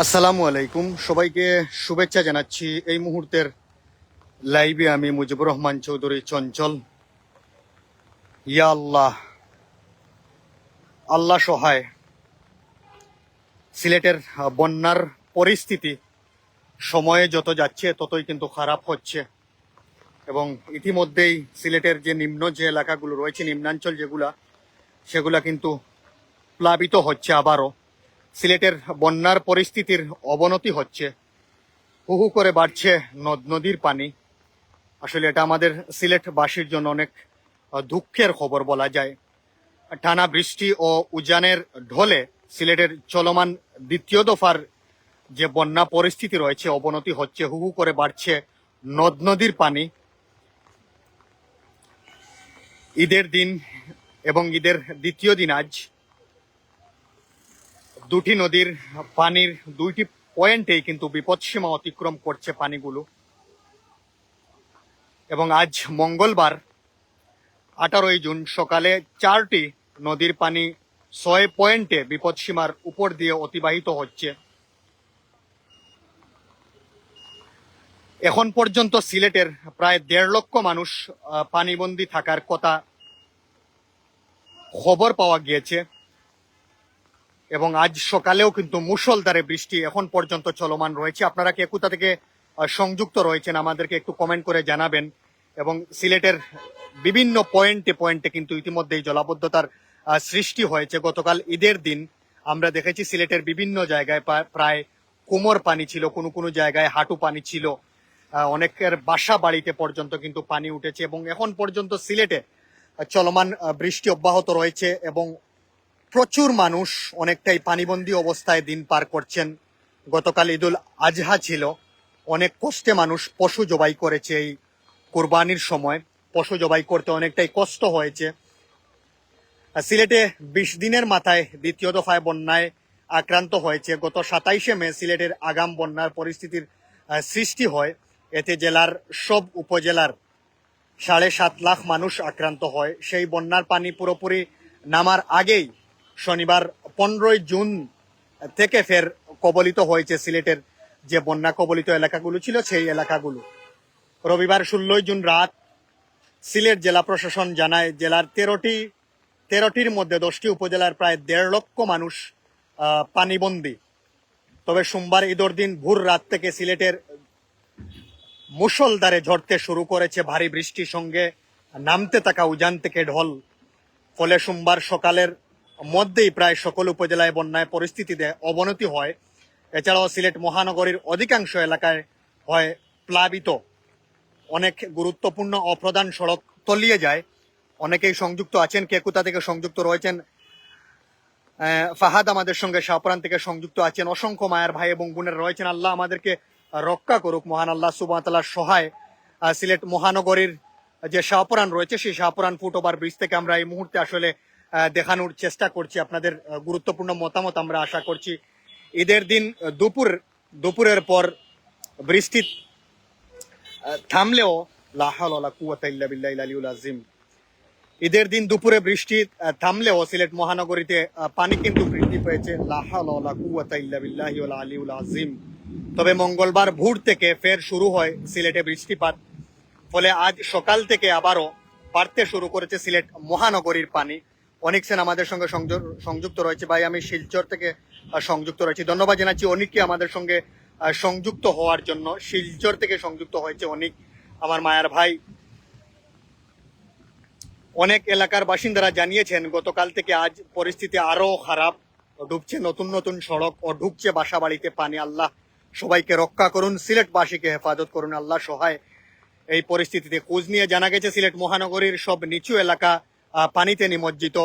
আসসালামু আলাইকুম, সবাইকে শুভেচ্ছা জানাচ্ছি। এই মুহূর্তের লাইভে আমি মুজিবুর রহমান চৌধুরী চঞ্চল। ইয়া আল্লাহ, আল্লাহ সহায়। সিলেটের বন্যার পরিস্থিতি সময়ে যত যাচ্ছে ততই কিন্তু খারাপ হচ্ছে এবং ইতিমধ্যেই সিলেটের যে নিম্ন যে এলাকাগুলো রয়েছে, নিম্নাঞ্চল সেগুলা কিন্তু প্লাবিত হচ্ছে। আবারও সিলেটের বন্যার পরিস্থিতির অবনতি হচ্ছে। হু হু করে বাড়ছে নদ নদীর পানি। আসলে এটা আমাদের সিলেটবাসীর জন্য অনেক দুঃখের খবর বলা যায়। টানা বৃষ্টি ও উজানের ঢলে সিলেটের চলমান দ্বিতীয় দফার যে বন্যা পরিস্থিতি রয়েছে, অবনতি হচ্ছে। হু হু করে বাড়ছে নদ নদীর পানি। ঈদের দিন এবং ঈদের দ্বিতীয় দিন আজ দুটি নদীর পানির দুইটি পয়েন্টেই কিন্তু বিপদসীমা অতিক্রম করছে পানিগুলো। এবং আজ মঙ্গলবার 18 জুন সকালে 4টি নদীর পানি 6 পয়েন্টে বিপদসীমার উপর দিয়ে অতিবাহিত হচ্ছে। এখন পর্যন্ত সিলেটের প্রায় 1.5 লক্ষ মানুষ পানিবন্দী থাকার কথা খবর পাওয়া গিয়েছে এবং আজ সকালেও কিন্তু মুষলধারে বৃষ্টি এখন পর্যন্ত চলমান রয়েছে। আপনারা কে কোথা থেকে সংযুক্ত রয়েছেন আমাদেরকে একটু কমেন্ট করে জানাবেন। এবং সিলেটের বিভিন্ন পয়েন্টে পয়েন্টে কিন্তু ইতিমধ্যেই জলাবদ্ধতার সৃষ্টি হয়েছে। গতকাল ঈদের দিন আমরা দেখেছি সিলেটের বিভিন্ন জায়গায় প্রায় কোমর পানি ছিল, কোনো কোনো জায়গায় হাঁটু পানি ছিল। অনেকের বাসা বাড়িতে পর্যন্ত কিন্তু পানি উঠেছে এবং এখন পর্যন্ত সিলেটে চলমান বৃষ্টি অব্যাহত রয়েছে এবং প্রচুর মানুষ অনেকটাই পানিবন্দী অবস্থায় দিন পার করছেন। গতকাল ঈদুল আজহা ছিল, অনেক কষ্টে মানুষ পশু জবাই করেছে। এই কুরবানির সময় পশু জবাই করতে অনেকটাই কষ্ট হয়েছে। সিলেটে 20 দিনের মাথায় দ্বিতীয় দফায় বন্যায় আক্রান্ত হয়েছে। গত 27শে মে সিলেটের আগাম বন্যার পরিস্থিতির সৃষ্টি হয়। এতে জেলার সব উপজেলার 7.5 লাখ মানুষ আক্রান্ত হয়। সেই বন্যার পানি পুরোপুরি নামার আগেই শনিবার 15 জুন থেকে ফের কবলিত হয়েছে সিলেটের যে বন্যা কবলিত এলাকাগুলো ছিল সেই এলাকাগুলো। রবিবার 16 জুন রাত সিলেট জেলা প্রশাসন জানায় জেলার 13টির মধ্যে 10টি উপজেলার প্রায় 1.5 লক্ষ মানুষ পানিবন্দী। তবে সোমবার ঈদের দিন ভোর রাত থেকে সিলেটের মুষলধারে ঝরতে শুরু করেছে ভারী বৃষ্টির সঙ্গে নামতে থাকা উজান থেকে ঢল। ফলে সোমবার সকালের মধ্যেই প্রায় সকল উপজেলায় বন্যায় পরিস্থিতিতে অবনতি হয়। এছাড়াও সিলেট মহানগরীর অধিকাংশ এলাকায় হয় প্লাবিত। অনেক গুরুত্বপূর্ণ অপ্রধান সড়ক তলিয়ে যায়। অনেকেই সংযুক্ত আছেন, কে কোথা থেকে সংযুক্ত রয়েছেন। ফাহাদ আমাদের সঙ্গে শাহপুরান থেকে সংযুক্ত আছেন। অসংখ্য মায়ের ভাই এবং বোনের রয়েছেন। আল্লাহ আমাদেরকে রক্ষা করুক, মহান আল্লাহ সুবহানাহু ওয়া তাআলার সহায়। সিলেট মহানগরীর যে শাহপুরান রয়েছে সেই শাহপুরান ফুটওভার ব্রিজ থেকে আমরা এই মুহূর্তে আসলে দেখানোর চেষ্টা করছি। আপনাদের গুরুত্বপূর্ণ মতামত আমরা আশা করছি। ঈদের দিন দুপুরের পর বৃষ্টি থামলেও লা হাওলা ওয়ালা কুওয়াতা ইল্লা বিল্লাহিল আলিয়্যুল আযীম। ঈদের দিন দুপুরে বৃষ্টি থামলেও সিলেট মহানগরীতে পানি কিন্তু বৃদ্ধি পেয়েছে। লা হাওলা ওয়ালা কুওয়াতা ইল্লা বিল্লাহিল আলিয়্যুল আযীম। তবে মঙ্গলবার ভোর থেকে ফের শুরু হয় সিলেটে বৃষ্টিপাত। ফলে আজ সকাল থেকে আবারও বাড়তে শুরু করেছে সিলেট মহানগরীর পানি। অনিক সেন আমাদের সঙ্গে সংযুক্ত রয়েছে। ভাই, আমি শিলচর থেকে সংযুক্ত রয়েছি। ধন্যবাদ জানাচ্ছি অনিককে আমাদের সঙ্গে সংযুক্ত হওয়ার জন্য। শিলচর থেকে সংযুক্ত হয়েছে অনিক, আমার মায়ের ভাই। অনেক এলাকার বাসিন্দারা জানিয়েছেন গতকাল থেকে আজ পরিস্থিতি আরো খারাপ। ডুবছে নতুন নতুন সড়ক ও ঢুকছে বাসা বাড়িতে পানি। আল্লাহ সবাইকে রক্ষা করুন, সিলেটবাসীকে হেফাজত করুন, আল্লাহ সহায়। এই পরিস্থিতিতে খোঁজ নিয়ে জানা গেছে সিলেট মহানগরীর সব নিচু এলাকা পানিতে নিমজ্জিত।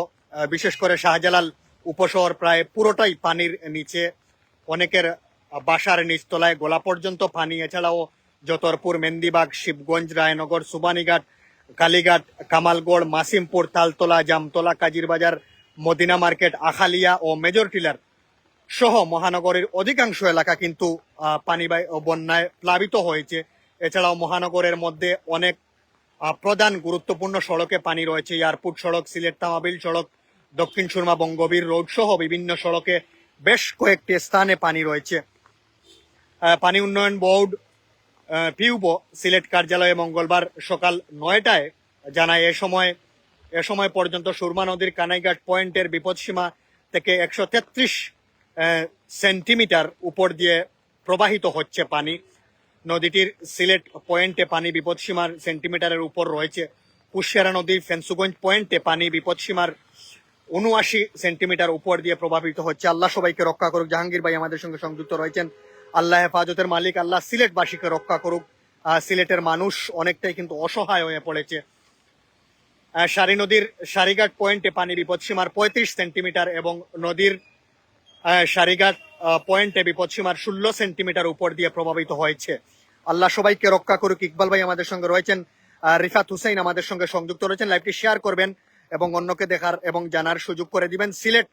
বিশেষ করে শাহজালাল উপশহর প্রায় পুরোটাই পানির নিচে। অনেকের বাসার নিচতলায় গলা পর্যন্ত পানি। এছাড়াও যতরপুর, মেন্দিবাগ, শিবগঞ্জ, রায়নগর, সুবানীঘাট, কালীঘাট, কামালগড়, মাসিমপুর, তালতলা, জামতলা, কাজিরবাজার, মদিনা মার্কেট, আখালিয়া ও মেজর টিলার সহ মহানগরীর অধিকাংশ এলাকা কিন্তু বন্যায় প্লাবিত হয়েছে। এছাড়াও মহানগরের মধ্যে অনেক প্রধান গুরুত্বপূর্ণ সড়কে পানি রয়েছে। এয়ারপোর্ট সড়ক, সিলেট তামাবিল সড়ক, দক্ষিণ সুরমা বঙ্গবীর রোড সহ বিভিন্ন সড়কে বেশ কয়েকটি স্থানে পানি রয়েছে। পানি উন্নয়ন বোর্ড পিউবো সিলেট কার্যালয়ে মঙ্গলবার সকাল 9টায় জানায় এ সময় পর্যন্ত সুরমা নদীর কানাইঘাট পয়েন্টের বিপদসীমা থেকে 133 সেন্টিমিটার উপর দিয়ে প্রবাহিত হচ্ছে পানি। নদীটির সিলেট পয়েন্টে পানি বিপদসীমার সেন্টিমিটারের উপর রয়েছে। কুশিয়ারা নদীর ফেন্সুগঞ্জ পয়েন্টে পানি বিপদসীমার 79 সেন্টিমিটার উপর দিয়ে প্রভাবিত হচ্ছে। আল্লাহ সবাইকে রক্ষা করুক। জাহাঙ্গীর ভাই আমাদের সঙ্গে সংযুক্ত রয়েছেন। আল্লাহ হেফাজতের মালিক, আল্লাহ সিলেটবাসীকে রক্ষা করুক। সিলেটের মানুষ অনেকটাই কিন্তু অসহায় হয়ে পড়েছে। সারি নদীর সারিঘাট পয়েন্টে পানি বিপদসীমার 35 সেন্টিমিটার এবং নদীর সারিঘাট পয়েন্টে বিপদসীমার 16 সেন্টিমিটার উপর দিয়ে প্রভাবিত হয়েছে। আল্লাহ সবাইকে রক্ষা করুক। ইকবাল ভাই আমাদের সঙ্গে রয়েছেন, রিফাত হুসাইন আমাদের সঙ্গে সংযুক্ত রয়েছেন। লাইভটি শেয়ার করবেন এবং অন্যকে দেখার এবং জানার সুযোগ করে দিবেন। সিলেট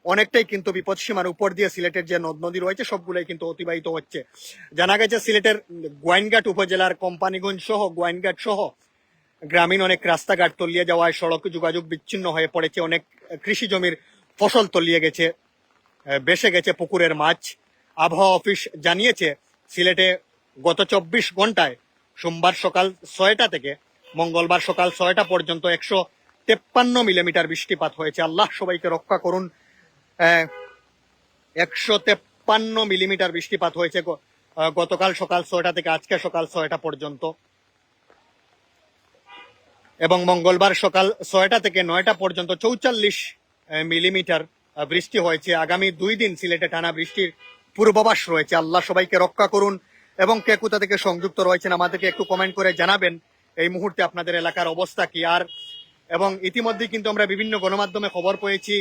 অনেকটাই কিন্তু বিপদসীমার উপর দিয়ে সিলেটের যে নদ নদী রয়েছে সবগুলোই কিন্তু অতিবাহিত হচ্ছে। জানা গেছে সিলেটের গোয়াইনঘাট উপজেলার কোম্পানিগঞ্জ সহ গোয়াইনঘাট সহ গ্রামীণ অনেক রাস্তাঘাট তলিয়ে যাওয়ায় সড়ক যোগাযোগ বিচ্ছিন্ন হয়ে পড়েছে। অনেক কৃষি জমির ফসল তলিয়ে গেছে, বেসে গেছে পুকুরের মাছ। আবহাওয়া অফিস জানিয়েছে সিলেটে গত 24 ঘন্টায় সোমবার সকাল 6টা থেকে মঙ্গলবার সকাল 6টা পর্যন্ত 153 মিলিমিটার বৃষ্টিপাত হয়েছে। আল্লাহ সবাইকে রক্ষা করুন। 153 মিলিমিটার বৃষ্টিপাত হয়েছে গতকাল সকাল 6টা থেকে আজকে সকাল 6টা পর্যন্ত, এবং মঙ্গলবার সকাল 6টা থেকে 9টা পর্যন্ত 44 মিলিমিটার বৃষ্টি হয়েছে। আগামী 2 দিন সিলেটে টানা বৃষ্টির পূর্বাভাস রয়েছে। আল্লাহ সবাইকে রক্ষা করুন। এবং কে কোথা থেকে সংযুক্ত রয়েছেন আমাদেরকে একটু কমেন্ট করে জানাবেন এই মুহূর্তে আপনাদের এলাকার অবস্থা কি। আর এবং ইতিমধ্যে কিন্তু আমরা বিভিন্ন গণমাধ্যমে খবর পেয়েছি,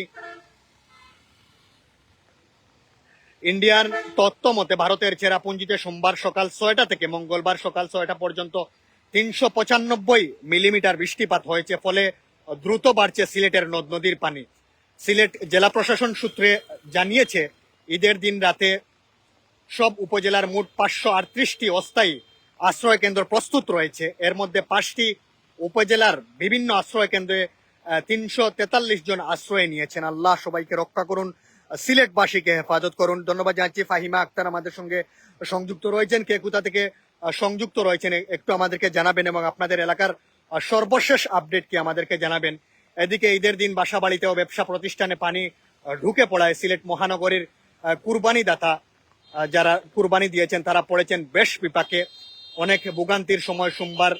ইন্ডিয়ান তথ্য মতে ভারতের চেরাপুঞ্জিতে সোমবার সকাল 6টা থেকে মঙ্গলবার সকাল 6টা পর্যন্ত 395 মিলিমিটার বৃষ্টিপাত হয়েছে। ফলে দ্রুত বাড়ছে সিলেটের নদ নদীর পানি। সিলেট জেলা প্রশাসন সূত্রে জানিয়েছে ঈদের দিন রাতে সব উপজেলার মোট 538টি অস্থায়ী আশ্রয় কেন্দ্র প্রস্তুত রয়েছে। এর মধ্যে 5টি উপজেলার বিভিন্ন আশ্রয় কেন্দ্রে 343 জন আশ্রয় নিয়েছেন। আল্লাহ সবাইকে রক্ষা করুন, সিলেটবাসীকে হেফাজত করুন। ধন্যবাদ জানাচ্ছি। ফাহিমা আক্তার আমাদের সঙ্গে সংযুক্ত রয়েছেন। কে কোথা থেকে সংযুক্ত রয়েছেন একটু আমাদেরকে জানাবেন এবং আপনাদের এলাকার সর্বশেষ আপডেট কি আমাদেরকে জানাবেন। এদিকে ঈদের দিন বাসা বাড়িতে ও ব্যবসা প্রতিষ্ঠানে পানি ঢুকে পড়ায় সিলেট মহানগরীর কুরবানি দাতা যারা কুরবানি দিয়েছেন তারা পড়েছেন বেশ বিপাকে। অনেক ভোগান্তির সময় সোমবার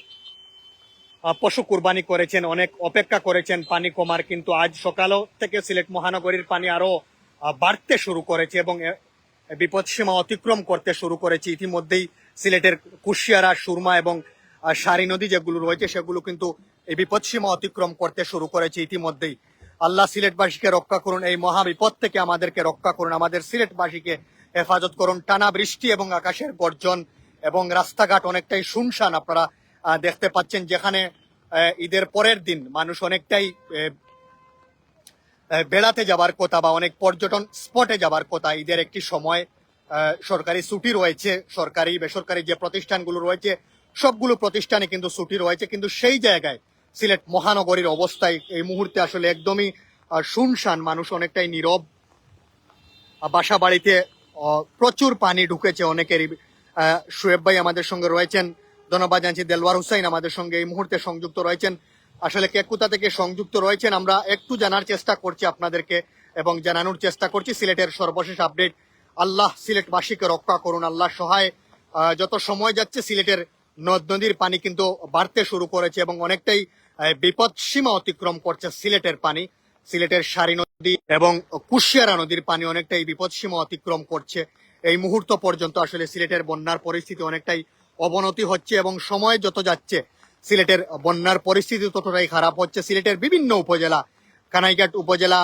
পশু কুরবানি করেছেন, অনেক অপেক্ষা করেছেন পানি কমার, কিন্তু আজ সকালও থেকে সিলেট মহানগরীর পানি আরো বাড়তে শুরু করেছে এবং বিপদসীমা অতিক্রম করতে শুরু করেছে। ইতিমধ্যেই সিলেটের কুশিয়ারা, সুরমা এবং সারি নদী যেগুলো রয়েছে সেগুলো কিন্তু এই বিপদসীমা অতিক্রম করতে শুরু করেছে ইতিমধ্যেই। আল্লাহ সিলেটবাসীকে রক্ষা করুন, এই মহা বিপদ থেকে আমাদেরকে রক্ষা করুন, আমাদের সিলেটবাসীকে হেফাজত করুন। টানা বৃষ্টি এবং আকাশের গর্জন এবং রাস্তাঘাট অনেকটাই শুনশান আপনারা দেখতে পাচ্ছেন, যেখানে ঈদের পরের দিন মানুষ অনেকটাই বেড়াতে যাবার কথা বা অনেক পর্যটন স্পটে যাবার কথা। ঈদের একটি সময় সরকারি ছুটি রয়েছে, সরকারি বেসরকারি যে প্রতিষ্ঠানগুলো রয়েছে সবগুলো প্রতিষ্ঠানে কিন্তু ছুটি রয়েছে, কিন্তু সেই জায়গায় সিলেট মহানগরীর অবস্থায় এই মুহূর্তে আসলে একদমই শুনশান, মানুষ অনেকটাই নীরব। বাসা বাড়িতে প্রচুর পানি ঢুকেছে অনেকেরই। শুয়েব ভাই আমাদের সঙ্গে রয়েছেন, ধন্যবাদ জানাচ্ছি। দেলওয়ার হুসাইন আমাদের সঙ্গে এই মুহূর্তে সংযুক্ত রয়েছেন। আসলে কে কোথা থেকে সংযুক্ত রয়েছেন আমরা একটু জানার চেষ্টা করছি আপনাদেরকে এবং জানানোর চেষ্টা করছি সিলেটের সর্বশেষ আপডেট। আল্লাহ সিলেটবাসীকে রক্ষা করুন, আল্লাহ সহায়। যত সময় যাচ্ছে সিলেটের নদ নদীর পানি কিন্তু বাড়তে শুরু করেছে এবং অনেকটাই বিপদ সীমা অতিক্রম করছে সিলেটের পানি। সিলেটের সারি নদী এবং কুশিয়ারা নদীর পানি অনেকটাই বিপদ সীমা অতিক্রম করছে। এই মুহূর্ত পর্যন্ত আসলে সিলেটের বন্যার পরিস্থিতি অনেকটাই অবনতি হচ্ছে এবং সময় যত যাচ্ছে সিলেটের বন্যার পরিস্থিতি ততটাই খারাপ হচ্ছে। সিলেটের বিভিন্ন উপজেলা, কানাইঘাট উপজেলা,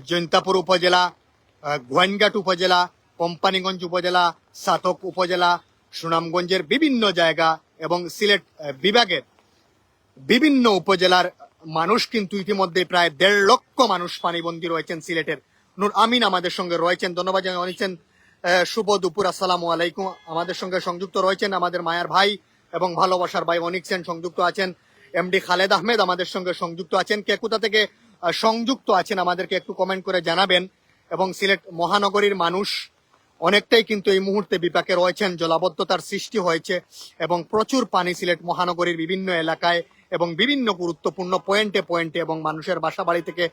জৈন্তাপুর উপজেলা, গোয়াইনঘাট উপজেলা, কোম্পানিগঞ্জ উপজেলা, সাতক উপজেলা, সুনামগঞ্জের বিভিন্ন জায়গা এবং সিলেট বিভাগের বিভিন্ন উপজেলার মানুষ কিন্তু ইতিমধ্যে প্রায় 1.5 লক্ষ মানুষ পানিবন্দী রয়েছেন সিলেটের। নূর আমিন আমাদের সঙ্গে রয়েছেন, ধন্যবাদ জানিয়েছেন। শুভ দুপুর, আসসালামু আলাইকুম। আমাদের সঙ্গে সংযুক্ত রয়েছেন আমাদের মায়ার ভাই এবং ভালোবাসার ভাই অনিক সেন সংযুক্ত আছেন। এমডি খালেদ আহমেদ আমাদের সঙ্গে সংযুক্ত আছেন। কে কোথা থেকে সংযুক্ত আছেন আমাদেরকে একটু কমেন্ট করে জানাবেন। এবং সিলেট মহানগরীর মানুষ অনেকটাই কিন্তু এই মুহূর্তে বিপাকে রয়েছেন, জলাবদ্ধতার সৃষ্টি হয়েছে এবং প্রচুর পানি সিলেট মহানগরীর বিভিন্ন এলাকায় এবং বিভিন্ন গুরুত্বপূর্ণ পয়েন্টে পয়েন্টে এবং মানুষের বাসা বাড়ি থেকে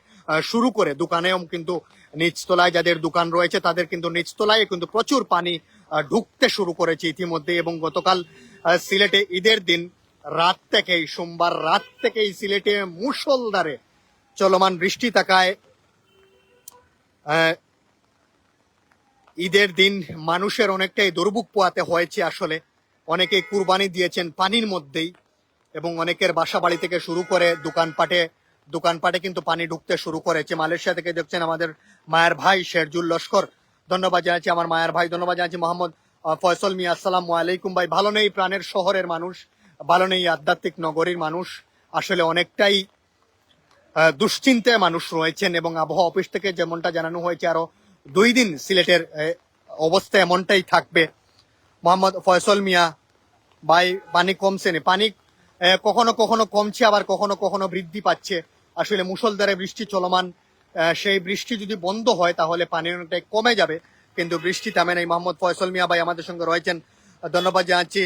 শুরু করে দোকানেও কিন্তু নিচতলায় যাদের দোকান রয়েছে তাদের কিন্তু নিচতলায় কিন্তু প্রচুর পানি ঢুকতে শুরু করেছে ইতিমধ্যে। এবং গতকাল সিলেটে ঈদের দিন রাত থেকেই, সোমবার রাত থেকেই সিলেটে মুষলধারে চলমান বৃষ্টি থাকায় ঈদের দিন মানুষের অনেকটাই দুর্ভোগ পোয়াতে হয়েছে। আসলে অনেকেই কুরবানি দিয়েছেন পানির মধ্যেই এবং অনেকের বাসা বাড়ি থেকে শুরু করে দোকানপাটে কিন্তু পানি ঢুকতে শুরু করেছে। মালয়েশিয়া থেকে দেখছেন আমাদের মায়ের ভাই শেরজুল লস্কর, ধন্যবাদ জানাচ্ছি আমার মায়ের ভাই। ধন্যবাদ জানাচ্ছি মোহাম্মদ ফয়সল মিয়া, আসসালামু আলাইকুম ভাই। ভালো নেই প্রাণের শহরের মানুষ, ভালো নেই আধ্যাত্মিক নগরীর মানুষ, আসলে অনেকটাই দুশ্চিন্তায় মানুষ রয়েছেন এবং আবহাওয়া অফিস থেকে যেমনটা জানানো হয়েছে আরো 2 দিন সিলেটের অবস্থা এমনটাই থাকবে। মোহাম্মদ ফয়সল মিয়া ভাই, পানি কমছে না? পানি কখনো কখনো কমছে, আবার কখনো কখনো বৃদ্ধি পাচ্ছে। আসলে মুষলধারে বৃষ্টি চলমান, সেই বৃষ্টি যদি বন্ধ হয় তাহলে পানি অনেকটাই কমে যাবে, কিন্তু বৃষ্টি থামে নাই। মোহাম্মদ ফয়সল মিয়া ভাই আমাদের সঙ্গে রয়েছেন, ধন্যবাদ জানাচ্ছি।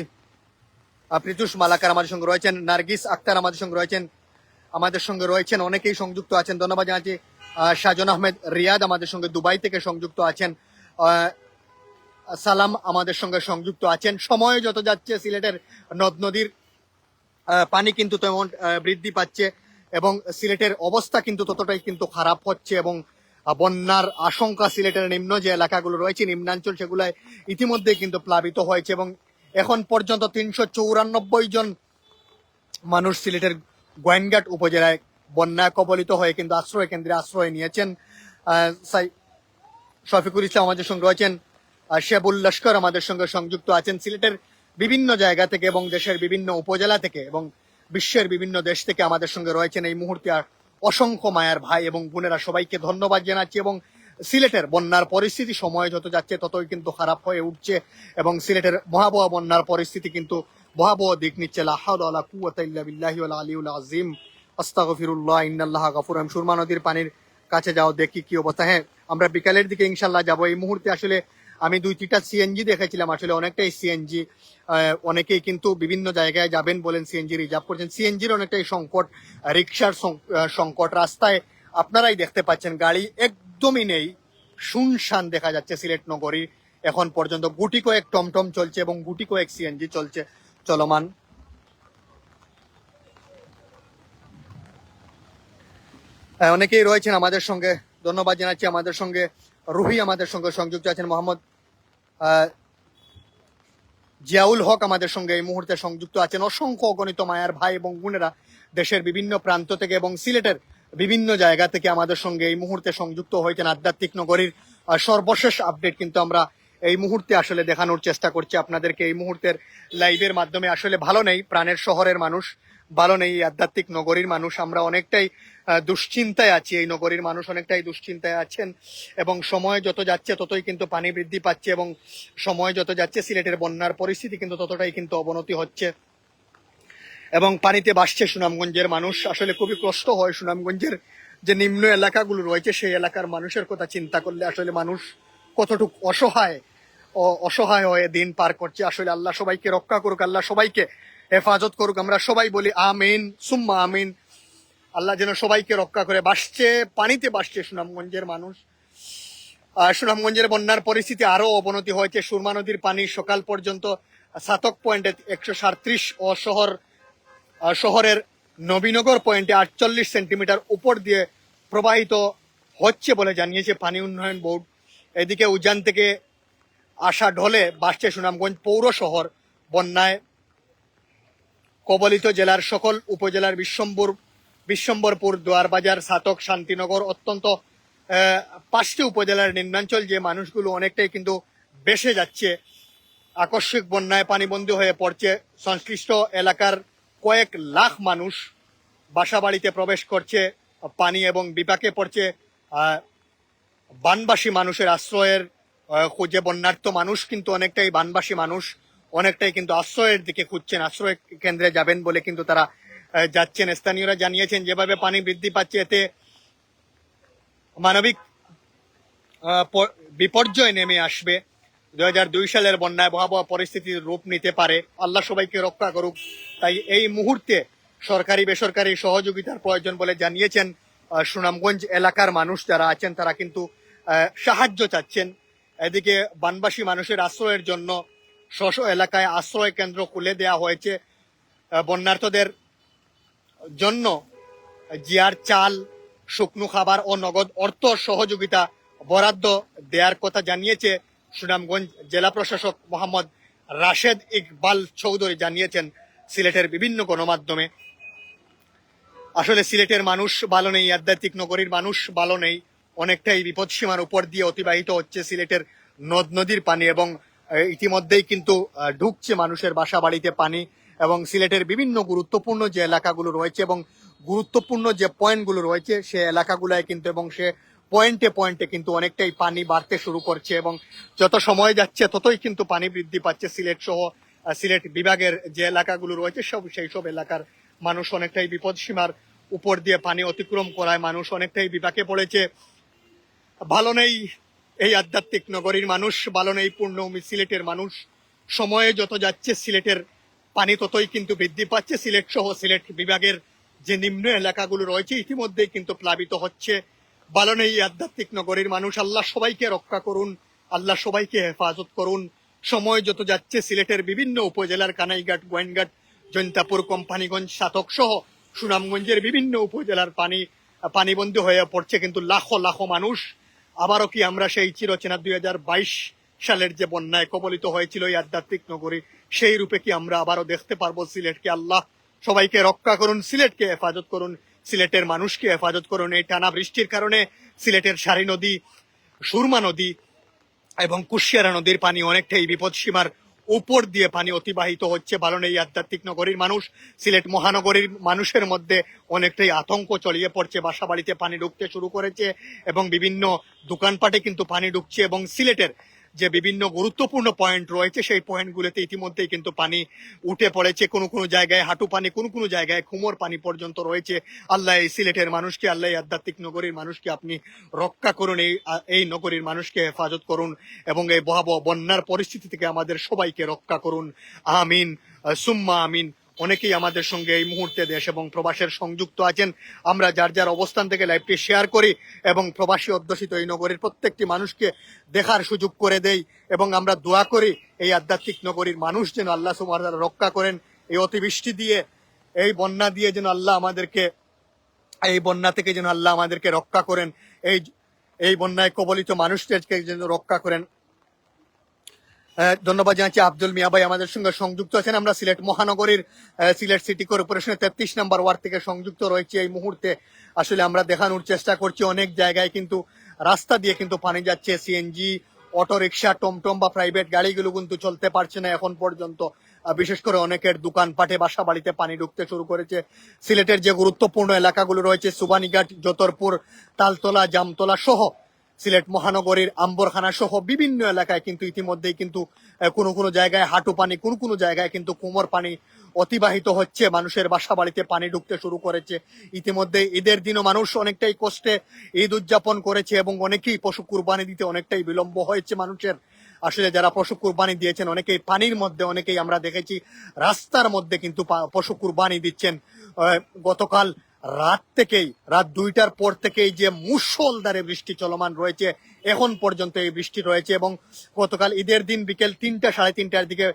প্রীতুষ মালাকার আমাদের সঙ্গে রয়েছেন, নার্গিস আক্তার আমাদের সঙ্গে রয়েছেন, অনেকেই সংযুক্ত আছেন, ধন্যবাদ জানাচ্ছি। সাজন আহমেদ রিয়াদ আমাদের সঙ্গে দুবাই থেকে সংযুক্ত আছেন, সালাম আমাদের সঙ্গে সংযুক্ত আছেন। সময় যত যাচ্ছে সিলেটের নদ নদীর পানি কিন্তু তেমন বৃদ্ধি পাচ্ছে এবং সিলেটের অবস্থা কিন্তু ততটাই কিন্তু খারাপ হচ্ছে এবং বন্যার আশঙ্কা সিলেটের নিম্ন যে এলাকাগুলো রয়েছে, নিম্নাঞ্চল, সেগুলোয় ইতিমধ্যে কিন্তু প্লাবিত হয়েছে এবং এখন পর্যন্ত 394 জন মানুষ সিলেটের গোয়েনঘাট উপজেলায় বন্যা কবলিত হয়ে কিন্তু আশ্রয় কেন্দ্রে আশ্রয় নিয়েছেন। শফিকুল ইসলাম আমাদের সঙ্গে রয়েছেন, শেবুল লস্কর আমাদের সঙ্গে সংযুক্ত আছেন সিলেটের বিভিন্ন জায়গা থেকে এবং দেশের বিভিন্ন উপজেলা থেকে এবং বিশ্বের বিভিন্ন দেশ থেকে আমাদের সঙ্গে রয়েছেন এই মুহূর্তে অসংখ্য মায়ের ভাই এবং বোনেরা, সবাইকে ধন্যবাদ জানাচ্ছি। এবং সিলেটের বন্যার পরিস্থিতি সময় যত যাচ্ছে ততই কিন্তু খারাপ হয়ে উঠছে এবং সিলেটের ভয়াবহ বন্যার পরিস্থিতি কিন্তু ভয়াবহ দিক নিচ্ছে। লা হাওলা ওয়ালা কুওয়াতা ইল্লা বিল্লাহি ওয়াল আলিউল আযীম, আস্তাগফিরুল্লাহ, ইন্নাল্লাহা গাফুর রহিম। সুরমা নদীর পানির কাছে যাও, দেখি কি অবস্থা। হ্যাঁ, আমরা বিকালের দিকে ইনশাল্লাহ যাব। এই মুহূর্তে আসলে আমি 2-3টা সিএনজি দেখেছিলাম, আসলে অনেকটাই সিএনজি, অনেকেই কিন্তু বিভিন্ন জায়গায় যাবেন বলেন সিএনজি রিজার্ভ করছেন। সিএনজির অনেকটাই সংকট, রিক্সার সংকট, রাস্তায় আপনারাই দেখতে পাচ্ছেন গাড়ি একদমই নেই, শুনশান দেখা যাচ্ছে সিলেট নগরী। এখন পর্যন্ত গুটি কয়েক টমটম চলছে এবং গুটি কয়েক সিএনজি চলছে চলমান। অনেকেই রয়েছেন আমাদের সঙ্গে, ধন্যবাদ জানাচ্ছি। আমাদের সঙ্গে রুহি আমাদের সঙ্গে সংযুক্ত আছেন, মোহাম্মদ জিয়াউল হক আমাদের সঙ্গে এই মুহূর্তে সংযুক্ত আছেন। অসংখ্য অগণিত মায়ার ভাই এবং বোনেরা দেশের বিভিন্ন প্রান্ত থেকে এবং সিলেটের বিভিন্ন জায়গা থেকে আমাদের সঙ্গে এই মুহূর্তে সংযুক্ত হয়েছেন। আধ্যাত্মিক নগরীর সর্বশেষ আপডেট কিন্তু আমরা এই মুহূর্তে আসলে দেখানোর চেষ্টা করছি আপনাদেরকে এই মুহূর্তের লাইভের মাধ্যমে। আসলে ভালো নেই প্রাণের শহরের মানুষ, ভালো নেই আধ্যাত্মিক নগরীর মানুষ, আমরা অনেকটাই দুশ্চিন্তায় আছি, এই নগরীর মানুষ অনেকটাই দুশ্চিন্তায় আছেন এবং সময় যত যাচ্ছে ততই কিন্তু পানি বৃদ্ধি পাচ্ছে এবং সময় যত যাচ্ছে সিলেটের বন্যার পরিস্থিতি কিন্তু ততটাই কিন্তু অবনতি হচ্ছে এবং পানিতে ভাসছে সুনামগঞ্জের মানুষ। আসলে খুবই কষ্ট হয়, সুনামগঞ্জের যে নিম্ন এলাকাগুলো রয়েছে সেই এলাকার মানুষের কথা চিন্তা করলে আসলে মানুষ কতটুকু অসহায় হয়ে দিন পার করছে। আসলে আল্লাহ সবাইকে রক্ষা করুক, আল্লাহ সবাইকে হেফাজত করুক, আমরা সবাই বলি আমিন সুম্মা আমিন। আল্লাহ যেন সবাইকে রক্ষা করে। বাসছে, পানিতে বাসছে সুনামগঞ্জের মানুষ। সুনামগঞ্জের বন্যার পরিস্থিতি আরো অবনতি হয়েছে। সুরমা নদীর পানি সকাল পর্যন্ত সাতক পয়েন্টে 137 ও শহরের নবীনগর পয়েন্টে 48 সেন্টিমিটার উপর দিয়ে প্রবাহিত হচ্ছে বলে জানিয়েছে পানি উন্নয়ন বোর্ড। এদিকে উজান থেকে আসা ঢলে বাসছে সুনামগঞ্জ পৌর শহর। বন্যায় কবলিত জেলার সকল উপজেলার বিশ্বম্বরপুর, দোয়ারবাজার, সাতক, শান্তিনগর, অত্যন্ত 5টি উপজেলার নিম্নাঞ্চল যে মানুষগুলো অনেকটাই কিন্তু বেসে যাচ্ছে। আকস্মিক বন্যায় পানিবন্দী হয়ে পড়ছে সংশ্লিষ্ট এলাকার কয়েক লাখ মানুষ। বাসা বাড়িতে প্রবেশ করছে পানি এবং বিপাকে পড়ছে বানবাসী মানুষের আশ্রয়ের খুঁজে। বন্যার্থ মানুষ কিন্তু অনেকটাই, বানবাসী মানুষ অনেকটাই কিন্তু আশ্রয়ের দিকে খুঁজছেন, আশ্রয় কেন্দ্রে যাবেন বলে কিন্তু তারা যাচ্ছেন। স্থানীয়রা জানিয়েছেন যেভাবে পানি বৃদ্ধি পাচ্ছে এতে মানবিক বিপর্যয় নেমে আসবে 2002 সালের বন্যায় ভয়াবহ পরিস্থিতির রূপ নিতে পারে। আল্লাহ সবাইকে রক্ষা করুক। তাই এই মুহূর্তে সরকারি বেসরকারি সহযোগিতার প্রয়োজন বলে জানিয়েছেন সুনামগঞ্জ এলাকার মানুষ যারা আছেন, তারা কিন্তু সাহায্য চাচ্ছেন। এদিকে বানবাসী মানুষের আশ্রয়ের জন্য স্ব এলাকায় আশ্রয় কেন্দ্র খুলে দেওয়া হয়েছে। বন্যার্থদের জন্য জিয়ার চাল, শুকনো খাবার ও নগদ অর্থ সহযোগিতা বরাদ্দ দেওয়ার কথা জানিয়েছে সুনামগঞ্জ জেলা প্রশাসক মোহাম্মদ রাশেদ ইকবাল চৌধুরী, জানিয়েছেন সিলেটের বিভিন্ন গণমাধ্যমে। আসলে সিলেটের মানুষ ভালো নেই, আধ্যাত্মিক নগরীর মানুষ ভালো নেই। অনেকটাই বিপদসীমার উপর দিয়ে অতিবাহিত হচ্ছে সিলেটের নদ নদীর পানি, এবং ইতিমধ্যেই কিন্তু ঢুকছে মানুষের বাসা বাড়িতে পানি। এবং সিলেটের বিভিন্ন গুরুত্বপূর্ণ যে এলাকাগুলো রয়েছে এবং গুরুত্বপূর্ণ যে পয়েন্টগুলো রয়েছে সে এলাকাগুলোয় কিন্তু এবং সে পয়েন্টে পয়েন্টে কিন্তু অনেকটাই পানি বাড়তে শুরু করছে, এবং যত সময় যাচ্ছে ততই কিন্তু পানি বৃদ্ধি পাচ্ছে। সিলেট সহ সিলেট বিভাগের যে এলাকাগুলো রয়েছে সেই সব এলাকার মানুষ অনেকটাই বিপদসীমার উপর দিয়ে পানি অতিক্রম করায় মানুষ অনেকটাই বিপাকে পড়েছে। ভালো নেই এই আধ্যাত্মিক নগরীর মানুষ, ভালো নেই পূর্ণভূমি সিলেটের মানুষ। সময়ে যত যাচ্ছে সিলেটের পানি ততই কিন্তু বৃদ্ধি পাচ্ছে। সিলেট সহ সিলেট বিভাগের যে নিম্ন এলাকাগুলো রয়েছে ইতিমধ্যেই কিন্তু প্লাবিত হচ্ছে। ভালো নেই এই আধ্যাত্মিক নগরীর মানুষ। আল্লাহ সবাইকে রক্ষা করুন, আল্লাহ সবাইকে হেফাজত করুন। সময় যত যাচ্ছে সিলেটের বিভিন্ন উপজেলার কানাইঘাট, গোয়েনঘাট, জৈন্তাপুর, কোম্পানিগঞ্জ, সাতক সহ সুনামগঞ্জের বিভিন্ন উপজেলার পানিবন্দী হয়ে পড়ছে কিন্তু লাখো লাখো মানুষ। আবারও কি আমরা সেই চিরচেনা 2022 সালের যে বন্যায় কবলিত হয়েছিল এই আধ্যাত্মিক নগরী, সেই রূপে কি আমরা আবারও দেখতে পারবো সিলেটকে? আল্লাহ সবাইকে রক্ষা করুন, সিলেটকে হেফাজত করুন, সিলেটের মানুষকে হেফাজত করুন। এই টানা বৃষ্টির কারণে সিলেটের সারি নদী, সুরমা নদী এবং কুশিয়ারা নদীর পানি অনেকটাই বিপদসীমার উপর দিয়ে পানি অতিবাহিত হচ্ছে। ভালো নেই আধ্যাত্মিক নগরীর মানুষ। সিলেট মহানগরীর মানুষের মধ্যে অনেকটাই আতঙ্ক ছড়িয়ে পড়ছে। বাসা বাড়িতে পানি ঢুকতে শুরু করেছে এবং বিভিন্ন দোকানপাটে কিন্তু পানি ঢুকছে, এবং সিলেটের যে বিভিন্ন গুরুত্বপূর্ণ পয়েন্ট রয়েছে সেই পয়েন্টগুলোতে ইতিমধ্যেই কিন্তু পানি উঠে পড়েছে। কোনো কোনো জায়গায় হাঁটু পানি, কোনো কোনো জায়গায় কোমর পানি পর্যন্ত রয়েছে। আল্লাহ এই সিলেটের মানুষকে, আল্লাহ এই আধ্যাত্মিক নগরীর মানুষকে আপনি রক্ষা করুন, এই নগরীর মানুষকে হেফাজত করুন এবং এই ভয়াবহ বন্যার পরিস্থিতি থেকে আমাদের সবাইকে রক্ষা করুন। আমিন সুম্মা আমিন। অনেকেই আমাদের সঙ্গে এই মুহূর্তে দেশ এবং প্রবাসের সংযুক্ত আছেন। আমরা যার যার অবস্থান থেকে লাইভটি শেয়ার করি এবং প্রবাসী অধ্যুষিত এই নগরীর প্রত্যেকটি মানুষকে দেখার সুযোগ করে দেই, এবং আমরা দোয়া করি এই আধ্যাত্মিক নগরীর মানুষ যেন আল্লাহ সুবহানাহু ওয়া তাআলা রক্ষা করেন। এই অতিবৃষ্টি দিয়ে, এই বন্যা দিয়ে যেন আল্লাহ আমাদেরকে, এই বন্যা থেকে যেন আল্লাহ আমাদেরকে রক্ষা করেন। এই বন্যায় কবলিত মানুষদেরকে যেন রক্ষা করেন। ধন্যবাদ জানাচ্ছি আব্দুল মিয়া ভাই আমাদের সঙ্গে সংযুক্ত আছেন। আমরা সিলেট মহানগরীর সিলেট সিটি কর্পোরেশনের 33 নম্বর ওয়ার্ড থেকে সংযুক্ত রয়েছে এই মুহূর্তে। আসলে আমরা দেখানোর চেষ্টা করছি অনেক জায়গায় কিন্তু রাস্তা দিয়ে কিন্তু পানি যাচ্ছে। সিএনজি, অটো রিক্সা, টমটম বা প্রাইভেট গাড়িগুলো কিন্তু চলতে পারছে না এখন পর্যন্ত। বিশেষ করে অনেকের দোকানপাটে, বাসা বাড়িতে পানি ঢুকতে শুরু করেছে। সিলেটের যে গুরুত্বপূর্ণ এলাকাগুলো রয়েছে সুবানীঘাট, যতরপুর, তালতলা, জামতলা সহ সিলেট মহানগরীর আম্বরখানা সহ বিভিন্ন এলাকায় কিন্তু ইতিমধ্যেই কিন্তু কোনো কোনো জায়গায় হাঁটু পানি, কোনো কোনো জায়গায় কিন্তু কোমর পানি অতিবাহিত হচ্ছে। মানুষের বাসা বাড়িতে পানি ঢুকতে শুরু করেছে। ইতিমধ্যে ঈদের দিনও মানুষ অনেকটাই কষ্টে ঈদ উদযাপন করেছে এবং অনেকেই পশু কুরবানি দিতে অনেকটাই বিলম্ব হয়েছে মানুষের। আসলে যারা পশু কুরবানি দিয়েছেন অনেকেই পানির মধ্যে, অনেকেই আমরা দেখেছি রাস্তার মধ্যে কিন্তু পশু কুরবানি দিচ্ছেন। গতকাল রাত 2টার পর থেকেই যে মুষলধারে বৃষ্টি চলমান রয়েছে, এখন পর্যন্ত এই বৃষ্টি রয়েছে, এবং গতকাল ঈদের দিন বিকেল 3টা, 3:30টার দিকে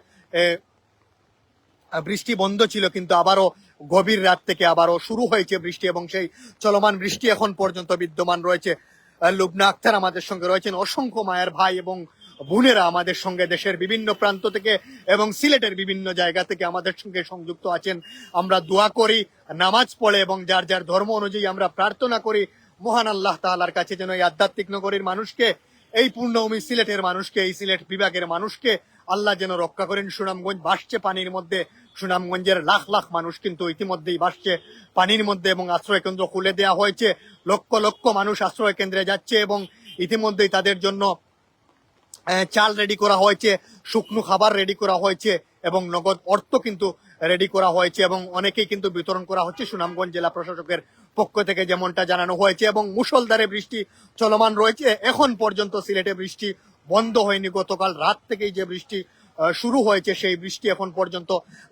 বৃষ্টি বন্ধ ছিল, কিন্তু আবারও গভীর রাত থেকে আবারও শুরু হয়েছে বৃষ্টি, এবং সেই চলমান বৃষ্টি এখন পর্যন্ত বিদ্যমান রয়েছে। লুবনা আক্তার আমাদের সঙ্গে রয়েছেন, অসংখ্য মায়ের ভাই এবং বোনেরা আমাদের সঙ্গে দেশের বিভিন্ন প্রান্ত থেকে এবং সিলেটের বিভিন্ন জায়গা থেকে আমাদের সঙ্গে সংযুক্ত আছেন। আমরা দোয়া করি, নামাজ পড়ে এবং যার যার ধর্ম অনুযায়ী আমরা প্রার্থনা করি মহান আল্লাহ তাআলার কাছে যেন এই আধ্যাত্মিক নগরীর মানুষকে, এই পূর্ণভূমি সিলেটের মানুষকে, এই সিলেট বিভাগের মানুষকে আল্লাহ যেন রক্ষা করেন। সুনামগঞ্জ ভাসছে পানির মধ্যে। সুনামগঞ্জের লাখ লাখ মানুষ কিন্তু ইতিমধ্যেই ভাসছে পানির মধ্যে এবং আশ্রয় কেন্দ্র খুলে দেওয়া হয়েছে। লক্ষ লক্ষ মানুষ আশ্রয় কেন্দ্রে যাচ্ছে এবং ইতিমধ্যেই তাদের জন্য চাল রেডি করা হয়েছে, শুকনো খাবার রেডি করা হয়েছে এবং নগদ অর্থ কিন্তু রেডি করা হয়েছে এবং অনেকেই কিন্তু বিতরণ করা হচ্ছে সুনামগঞ্জ জেলা প্রশাসকের পক্ষ থেকে, যেমনটা জানানো হয়েছে। এবং মুষলধারে বৃষ্টি চলমান রয়েছে। এখন পর্যন্ত সিলেটে বৃষ্টি বন্ধ হয়নি। গতকাল রাত থেকেই যে বৃষ্টি শুরু হয়েছে সেই বৃষ্টি এখন পর্যন্ত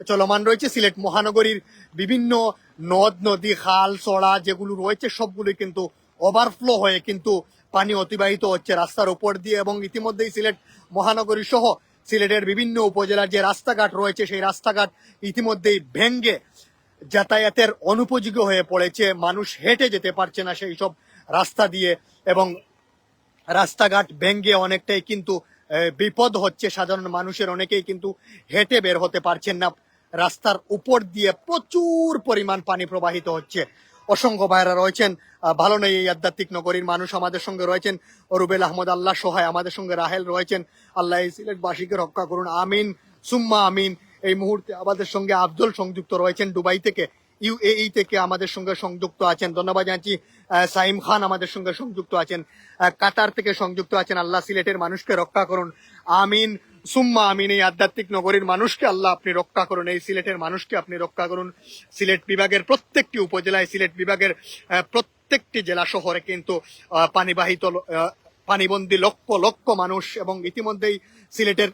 চলমান রয়েছে। সিলেট মহানগরীর বিভিন্ন নদ নদী খাল চড়া যেগুলো রয়েছে সবগুলো কিন্তু ওভারফ্লো হয়ে কিন্তু পানি অতিবাহিত হচ্ছে রাস্তার উপর দিয়ে, এবং ইতিমধ্যেই সিলেট মহানগরী সহ সিলেটের বিভিন্ন উপজেলার যে রাস্তাঘাট রয়েছে সেই রাস্তাঘাট ইতিমধ্যেই ভেঙ্গে যাতায়াতের অনুপযোগী হয়ে পড়েছে। মানুষ হেঁটে যেতে পারছে না সেই সব রাস্তা দিয়ে, এবং রাস্তাঘাট ভেঙ্গে অনেকটাই কিন্তু বিপদ হচ্ছে সাধারণ মানুষের। অনেকেই কিন্তু হেঁটে বের হতে পারছেন না। রাস্তার উপর দিয়ে প্রচুর পরিমাণ পানি প্রবাহিত হচ্ছে। অসংখ্য ভাইরা রয়েছেন, ভালো নেই এই আধ্যাত্মিক নগরীর মানুষ আমাদের সঙ্গে রয়েছেন। রুবেল আহমদ আল্লাহ সহায়, আমাদের সঙ্গে রাহেল রয়েছেন। আল্লাহ এই সিলেটবাসীকে রক্ষা করুন, আমিন সুম্মা আমিন। এই মুহূর্তে আমাদের সঙ্গে আব্দুল সংযুক্ত রয়েছেন দুবাই থেকে, ইউএই থেকে আমাদের সঙ্গে সংযুক্ত আছেন, ধন্যবাদ জানাচ্ছি। সাইম খান আমাদের সঙ্গে সংযুক্ত আছেন, কাতার থেকে সংযুক্ত আছেন। আল্লাহ সিলেটের মানুষকে রক্ষা করুন, আমিন সুম্মা আমিন। এই আধ্যাত্মিক নগরীর মানুষকে আল্লাহ আপনি রক্ষা করুন, এই সিলেটের মানুষকে আপনি রক্ষা করুন। সিলেট বিভাগের প্রত্যেকটি উপজেলায়, সিলেট বিভাগের প্রত্যেকটি জেলা শহরে কিন্তু পানিবাহিত পানিবন্দী লক্ষ লক্ষ মানুষ, এবং ইতিমধ্যেই সিলেটের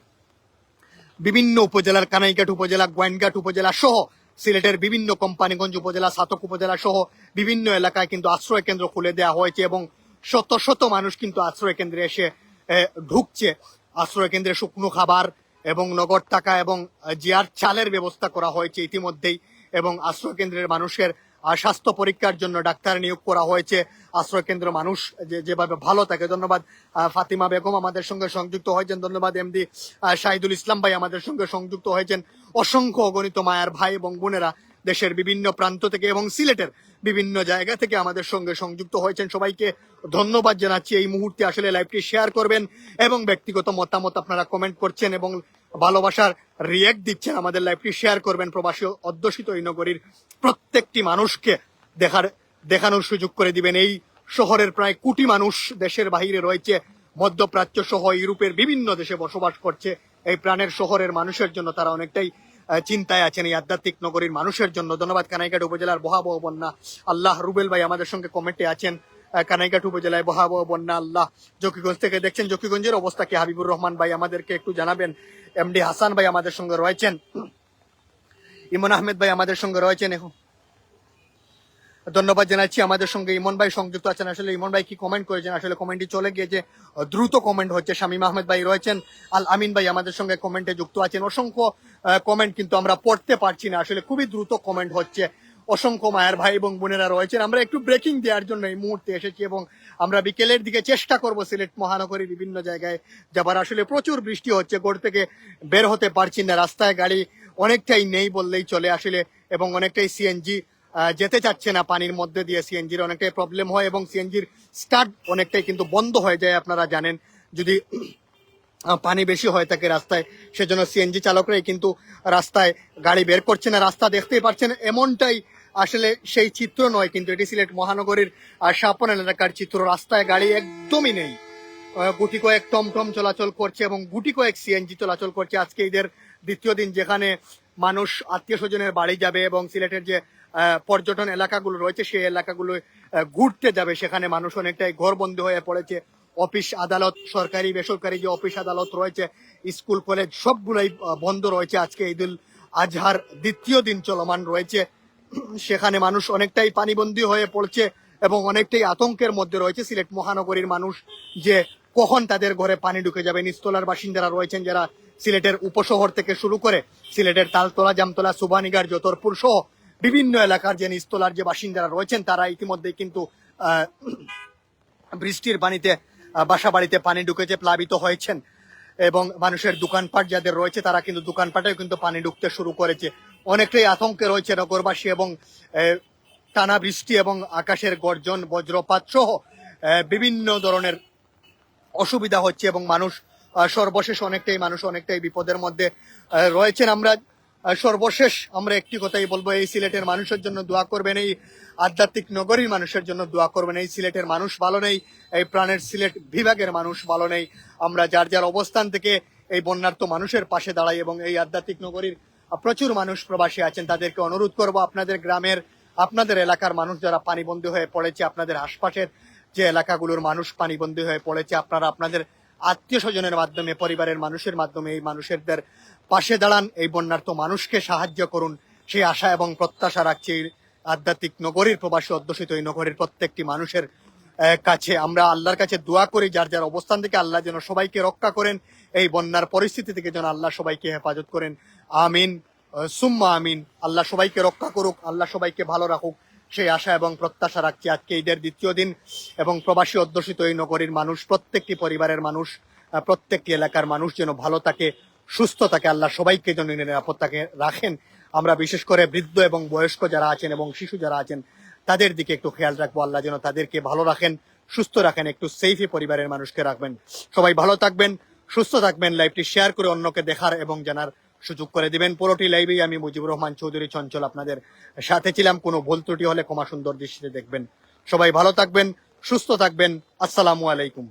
বিভিন্ন উপজেলার কানাইঘাট উপজেলা, গোয়াইনঘাট উপজেলা সহ সিলেটের বিভিন্ন কোম্পানিগঞ্জ উপজেলা, সাতক উপজেলা সহ বিভিন্ন এলাকায় কিন্তু আশ্রয় কেন্দ্র খুলে দেওয়া হয়েছে, এবং শত শত মানুষ কিন্তু আশ্রয় কেন্দ্রে এসে ঢুকছে। আশ্রয় কেন্দ্রে শুকনো খাবার এবং নগদ টাকা এবং জিয়ার চালের ব্যবস্থা করা হয়েছে ইতিমধ্যেই, এবং আশ্রয় কেন্দ্রের মানুষের স্বাস্থ্য পরীক্ষার জন্য ডাক্তার নিয়োগ করা হয়েছে। আশ্রয় কেন্দ্র মানুষ যেভাবে ভালো থাকে, ধন্যবাদ। ফাতিমা বেগম আমাদের সঙ্গে সংযুক্ত হয়েছেন, ধন্যবাদ। এমডি শাহিদুল ইসলাম ভাই আমাদের সঙ্গে সংযুক্ত হয়েছেন। অসংখ্য অগণিত মায়ার ভাই এবং বোনেরা দেশের বিভিন্ন প্রান্ত থেকে এবং সিলেটের বিভিন্ন জায়গা থেকে আমাদের সঙ্গে সংযুক্ত হয়েছেন। সবাইকে ধন্যবাদ জানাচ্ছি। এই মুহূর্তে আসলে লাইভটি শেয়ার করবেন এবং ব্যক্তিগত মতামত আপনারা কমেন্ট করছেন এবং ভালোবাসার রিয়েক্ট দিচ্ছেন। আমাদের লাইভটি শেয়ার করবেন। প্রবাসী অধ্যুষিত এই নগরীর প্রত্যেকটি মানুষকে দেখানোর সুযোগ করে দিবেন। এই শহরের প্রায় কোটি মানুষ দেশের বাহিরে রয়েছে, মধ্যপ্রাচ্য সহ ইউরোপের বিভিন্ন দেশে বসবাস করছে। এই প্রাণের শহরের মানুষের জন্য তারা অনেকটাই চিন্তায় আছেন, এই আধ্যাত্মিক নগরীর মানুষের জন্য। ধন্যবাদ। কানাইঘাট উপজেলার ভয়াবহ বন্যা, আল্লাহ। রুবেল ভাই আমাদের সঙ্গে কমেন্টে আছেন, কানাইঘাট উপজেলায় ভয়াবহ বন্যা, আল্লাহ। জকিগঞ্জ থেকে দেখছেন, জকিগঞ্জের অবস্থা কি হাবিবুর রহমান ভাই আমাদেরকে একটু জানাবেন। এমডি হাসান ভাই আমাদের সঙ্গে রয়েছেন, ইমন আহমেদ ভাই আমাদের সঙ্গে রয়েছেন। এখন ধন্যবাদ জানাচ্ছি। আমাদের সঙ্গে ইমন ভাই সংযুক্ত আছেন। আসলে ইমন ভাই কি কমেন্ট করেছেন, আসলে কমেন্টটি চলে গিয়েছে, দ্রুত কমেন্ট হচ্ছে। শামীম আহমেদ ভাই রয়েছেন, আল আমিন ভাই আমাদের সঙ্গে কমেন্টে যুক্ত আছেন। অসংখ্য কমেন্ট কিন্তু আমরা পড়তে পারছি না, আসলে খুবই দ্রুত কমেন্ট হচ্ছে। অসংখ্য মায়ের ভাই এবং বোনেরা রয়েছেন। আমরা একটু ব্রেকিং দেওয়ার জন্য এই মুহূর্তে এসেছি, এবং আমরা বিকেলের দিকে চেষ্টা করব সিলেট মহানগরীর বিভিন্ন জায়গায় যাবার। আসলে প্রচুর বৃষ্টি হচ্ছে, ঘর থেকে বের হতে পারছি না, রাস্তায় গাড়ি অনেকটাই নেই বললেই চলে আসলে, এবং অনেকটাই সিএনজি যেতে চাচ্ছে না পানির মধ্যে দিয়ে। সিএনজির অনেকটাই প্রবলেম হয় এবং সিএনজির স্টার্ট অনেকটাই কিন্তু বন্ধ হয়ে যায়, আপনারা জানেন, যদি পানি বেশি হয়ে থাকে রাস্তায়। সেজন্য সিএনজি চালকরাই কিন্তু রাস্তায় গাড়ি বের করছে না। রাস্তা দেখতেই পাচ্ছেন, এমনটাই আসলে সেই চিত্র নয়, কিন্তু এটি সিলেট মহানগরীর শাপন এলাকার চিত্র। রাস্তায় গাড়ি একদমই নেই, গুটি কয়েক টমটম চলাচল করছে এবং গুটি কয়েক সিএনজি চলাচল করছে। আজকে ঈদের দ্বিতীয় দিন, যেখানে মানুষ আত্মীয় স্বজনের বাড়ি যাবে এবং সিলেটের যে পর্যটন এলাকাগুলো রয়েছে সেই এলাকাগুলো ঘুরতে যাবে, সেখানে মানুষ অনেকটাই ঘরবন্দি হয়ে পড়েছে। অফিস আদালত, সরকারি বেসরকারি যে অফিস আদালত রয়েছে, স্কুল কলেজ সবগুলোই বন্ধ রয়েছে। আজকে ঈদুল আজহার দ্বিতীয় দিন চলমান রয়েছে, সেখানে মানুষ অনেকটাই পানিবন্দী হয়ে পড়ছে এবং অনেকটাই আতঙ্কের মধ্যে রয়েছে সিলেট মহানগরীর মানুষ, যে কখন তাদের ঘরে পানি ঢুকে যাবে। নিচতলার বাসিন্দারা রয়েছেন, যারা সিলেটের উপশহর থেকে শুরু করে সিলেটের তালতলা, জামতলা, সুবানীগার, যতরপুর সহ বিভিন্ন এলাকার যে নিচতলার যে বাসিন্দারা রয়েছেন, তারা ইতিমধ্যে কিন্তু বৃষ্টির পানিতে বাসা বাড়িতে পানি ঢুকেছে, প্লাবিত হয়েছেন। এবং মানুষের দোকানপাট যাদের রয়েছে, তারা কিন্তু দোকানপাটেও কিন্তু পানি ঢুকতে শুরু করেছে। অনেকটাই আতঙ্কে রয়েছে নগরবাসী, এবং টানা বৃষ্টি এবং আকাশের গর্জন, বজ্রপাত সহ বিভিন্ন ধরনের অসুবিধা হচ্ছে, এবং মানুষ সর্বশেষ অনেকটাই বিপদের মধ্যে রয়েছেন। আমরা সর্বশেষ আমরা একটি কথাই বলবো, এই সিলেটের মানুষের জন্য দোয়া করবেন, এই আধ্যাত্মিক নগরীর মানুষের জন্য দোয়া করবেন। এই সিলেটের মানুষ ভালো নেই, এই প্রাণের সিলেট বিভাগের মানুষ ভালো নেই। আমরা যার যার অবস্থান থেকে এই বন্যার্ত মানুষের পাশে দাঁড়াই, এবং এই আধ্যাত্মিক নগরীর প্রচুর মানুষ প্রবাসী আছেন, তাদেরকে অনুরোধ করব, আপনাদের গ্রামের, আপনাদের এলাকার মানুষ যারা পানিবন্দী হয়ে পড়েছে, আপনাদের আশপাশের যে এলাকাগুলোর মানুষ পানিবন্দী হয়ে পড়েছে, আপনারা আপনাদের আত্মীয় স্বজনের মাধ্যমে, পরিবারের মানুষের মাধ্যমে এই মানুষদের পাশে দাঁড়ান, এই বন্যার্ত মানুষকে সাহায্য করুন, সেই আশা এবং প্রত্যাশা রাখছি এই আধ্যাত্মিক নগরীর প্রবাসী অধ্যুষিত এই নগরীর প্রত্যেকটি মানুষের কাছে। আমরা আল্লাহর কাছে দোয়া করি যার যার অবস্থান থেকে আল্লাহ যেন সবাইকে রক্ষা করেন, এই বন্যার পরিস্থিতি থেকে যেন আল্লাহ সবাইকে হেফাজত করেন। আমিন, সুম্মা আমিন। আল্লাহ সবাইকে রক্ষা করুক, আল্লাহ সবাইকে ভালো রাখুক, সেই আশা এবং প্রত্যাশা রাখছি। আজকে ঈদের দ্বিতীয় দিন এবং প্রবাসী অধ্যুষিত এই নগরীর মানুষ, প্রত্যেকটি পরিবারের মানুষ, প্রত্যেকটি এলাকার মানুষ যেন ভালো থাকে, সুস্থ থাকে, আল্লাহ সবাইকে যেন নিরাপদ থাকে রাখেন। আমরা বিশেষ করে বৃদ্ধ এবং বয়স্ক যারা আছেন এবং শিশু যারা আছেন তাদের দিকে একটু খেয়াল রাখবো। আল্লাহ যেন তাদেরকে ভালো রাখেন, সুস্থ রাখেন, একটু সেফই পরিবারের মানুষকে রাখবেন। সবাই ভালো থাকবেন, সুস্থ থাকবেন। লাইভটি শেয়ার করে অন্যকে দেখার এবং জানার সুযোগ করে দিবেন। পুরোটি লাইভেই আমি মুজিবুর রহমান চৌধুরী চঞ্চল আপনাদের সাথে ছিলাম। কোনো ভুল ত্রুটি হলে ক্ষমা সুন্দর দৃষ্টিতে দেখবেন। সবাই ভালো থাকবেন, সুস্থ থাকবেন। আসসালামু আলাইকুম।